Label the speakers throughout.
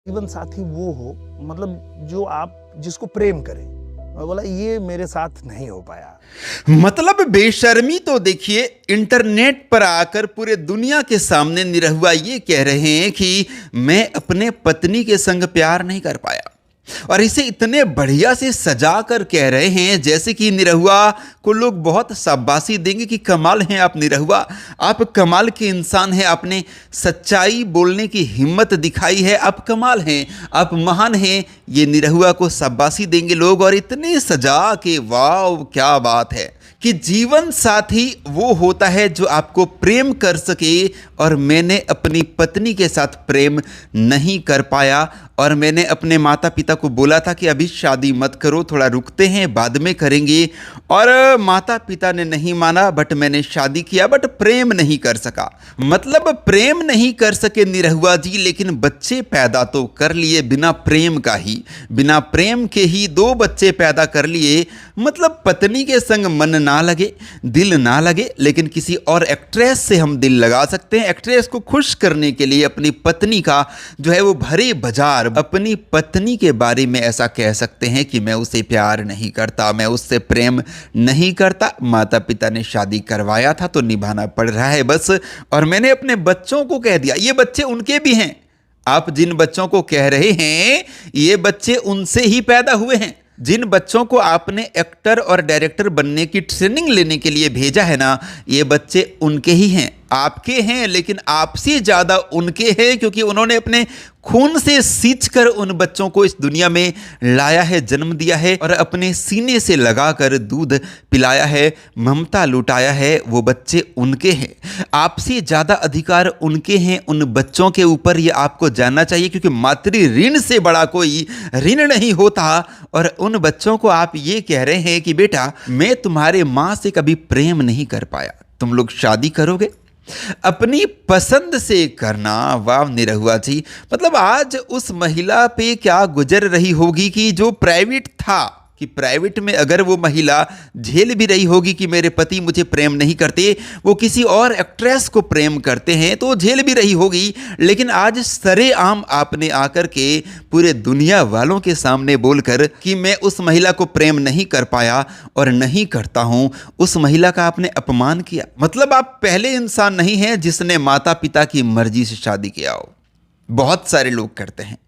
Speaker 1: जीवन साथी वो हो, मतलब जो आप जिसको प्रेम करें। मैं बोला ये मेरे साथ नहीं हो पाया।
Speaker 2: मतलब बेशर्मी तो देखिए, इंटरनेट पर आकर पूरे दुनिया के सामने निरहुआ ये कह रहे हैं कि मैं अपने पत्नी के संग प्यार नहीं कर पाया, और इसे इतने बढ़िया से सजा कर कह रहे हैं जैसे कि निरहुआ को लोग बहुत शाबाशी देंगे कि कमाल हैं आप निरहुआ, आप कमाल के इंसान हैं, आपने सच्चाई बोलने की हिम्मत दिखाई है, आप कमाल हैं, आप महान हैं। ये निरहुआ को शाबाशी देंगे लोग, और इतने सजा के वाह क्या बात है कि जीवन साथी वो होता है जो आपको प्रेम कर सके, और मैंने अपनी पत्नी के साथ प्रेम नहीं कर पाया, और मैंने अपने माता पिता को बोला था कि अभी शादी मत करो, थोड़ा रुकते हैं बाद में करेंगे, और माता पिता ने नहीं माना, बट मैंने शादी किया, बट प्रेम नहीं कर सका। मतलब प्रेम नहीं कर सके निरहुआ जी, लेकिन बच्चे पैदा तो कर लिए बिना प्रेम का ही, बिना प्रेम के ही 2 बच्चे पैदा कर लिए। मतलब पत्नी के संग मन ना लगे, दिल ना लगे, लेकिन किसी और एक्ट्रेस से हम दिल लगा सकते हैं। एक्ट्रेस को खुश करने के लिए अपनी पत्नी का जो है वो भरे बाजार अपनी पत्नी के बारे में ऐसा कह सकते हैं कि मैं उसे प्यार नहीं करता, मैं उससे प्रेम नहीं करता, माता पिता ने शादी करवाया था तो निभाना पड़ रहा है बस, और मैंने अपने बच्चों को कह दिया। ये बच्चे उनके भी हैं, आप जिन बच्चों को कह रहे हैं ये बच्चे उनसे ही पैदा हुए हैं। जिन बच्चों को आपने एक्टर और डायरेक्टर बनने की ट्रेनिंग लेने के लिए भेजा है ना, ये बच्चे उनके ही हैं, आपके हैं, लेकिन आपसे ज़्यादा उनके हैं, क्योंकि उन्होंने अपने खून से सींचकर उन बच्चों को इस दुनिया में लाया है, जन्म दिया है, और अपने सीने से लगाकर दूध पिलाया है, ममता लुटाया है। वो बच्चे उनके हैं, आपसे ज़्यादा अधिकार उनके हैं उन बच्चों के ऊपर, ये आपको जानना चाहिए, क्योंकि मातृ ऋण से बड़ा कोई ऋण नहीं होता। और उन बच्चों को आप ये कह रहे हैं कि बेटा मैं तुम्हारे माँ से कभी प्रेम नहीं कर पाया, तुम लोग शादी करोगे? अपनी पसंद से करना। वाह निरहुआ जी, मतलब आज उस महिला पे क्या गुजर रही होगी कि जो प्राइवेट था, कि प्राइवेट में अगर वो महिला झेल भी रही होगी कि मेरे पति मुझे प्रेम नहीं करते, वो किसी और एक्ट्रेस को प्रेम करते हैं, तो झेल भी रही होगी। लेकिन आज सरेआम आपने आकर के पूरे दुनिया वालों के सामने बोलकर कि मैं उस महिला को प्रेम नहीं कर पाया और नहीं करता हूं, उस महिला का आपने अपमान किया। मतलब आप पहले इंसान नहीं हैं जिसने माता पिता की मर्जी से शादी किया हो। बहुत सारे लोग करते हैं।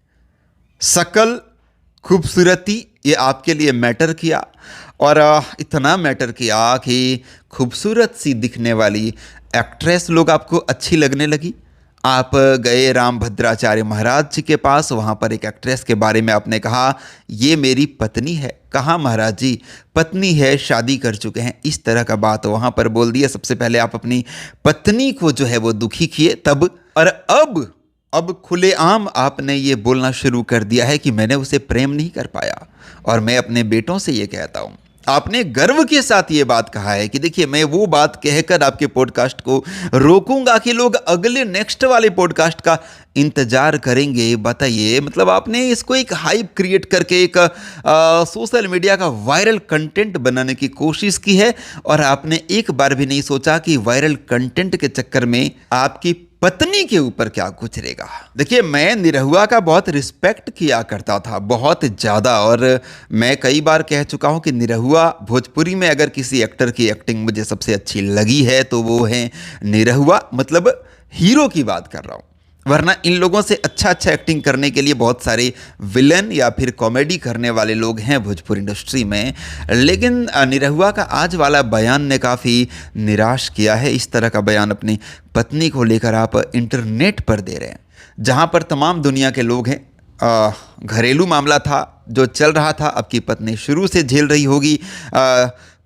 Speaker 2: शकल, खूबसूरती, ये आपके लिए मैटर किया, और इतना मैटर किया कि खूबसूरत सी दिखने वाली एक्ट्रेस लोग आपको अच्छी लगने लगी। आप गए रामभद्राचार्य महाराज जी के पास, वहाँ पर एक एक्ट्रेस के बारे में आपने कहा ये मेरी पत्नी है। कहाँ महाराज जी, पत्नी है, शादी कर चुके हैं, इस तरह का बात वहाँ पर बोल दिया। सबसे पहले आप अपनी पत्नी को जो है वो दुखी किए तब, और अब खुलेआम आपने ये बोलना शुरू कर दिया है कि मैंने उसे प्रेम नहीं कर पाया। और मैं अपने बेटों से ये कहता हूँ, आपने गर्व के साथ ये बात कहा है कि देखिए मैं वो बात कहकर आपके पॉडकास्ट को रोकूंगा कि लोग अगले नेक्स्ट वाले पॉडकास्ट का इंतजार करेंगे। बताइए, मतलब आपने इसको एक हाइप क्रिएट करके एक सोशल मीडिया का वायरल कंटेंट बनाने की कोशिश की है, और आपने एक बार भी नहीं सोचा कि वायरल कंटेंट के चक्कर में आपकी पत्नी के ऊपर क्या गुजरेगा। देखिए मैं निरहुआ का बहुत रिस्पेक्ट किया करता था, बहुत ज़्यादा, और मैं कई बार कह चुका हूँ कि निरहुआ, भोजपुरी में अगर किसी एक्टर की एक्टिंग मुझे सबसे अच्छी लगी है तो वो है निरहुआ, मतलब हीरो की बात कर रहा हूँ। वरना इन लोगों से अच्छा एक्टिंग करने के लिए बहुत सारे विलन या फिर कॉमेडी करने वाले लोग हैं भोजपुरी इंडस्ट्री में। लेकिन निरहुआ का आज वाला बयान ने काफ़ी निराश किया है। इस तरह का बयान अपनी पत्नी को लेकर आप इंटरनेट पर दे रहे हैं, जहां पर तमाम दुनिया के लोग हैं। घरेलू मामला था जो चल रहा था, आपकी पत्नी शुरू से झेल रही होगी,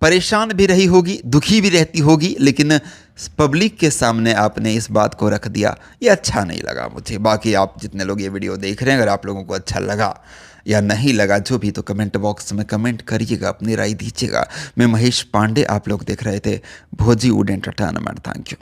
Speaker 2: परेशान भी रही होगी, दुखी भी रहती होगी, लेकिन पब्लिक के सामने आपने इस बात को रख दिया। ये अच्छा नहीं लगा मुझे। बाकी आप जितने लोग ये वीडियो देख रहे हैं, अगर आप लोगों को अच्छा लगा या नहीं लगा जो भी, तो कमेंट बॉक्स में कमेंट करिएगा, अपनी राय दीजिएगा। मैं महेश पांडे, आप लोग देख रहे थे भोजी वुड एंटरटेनमेंट। Thank you.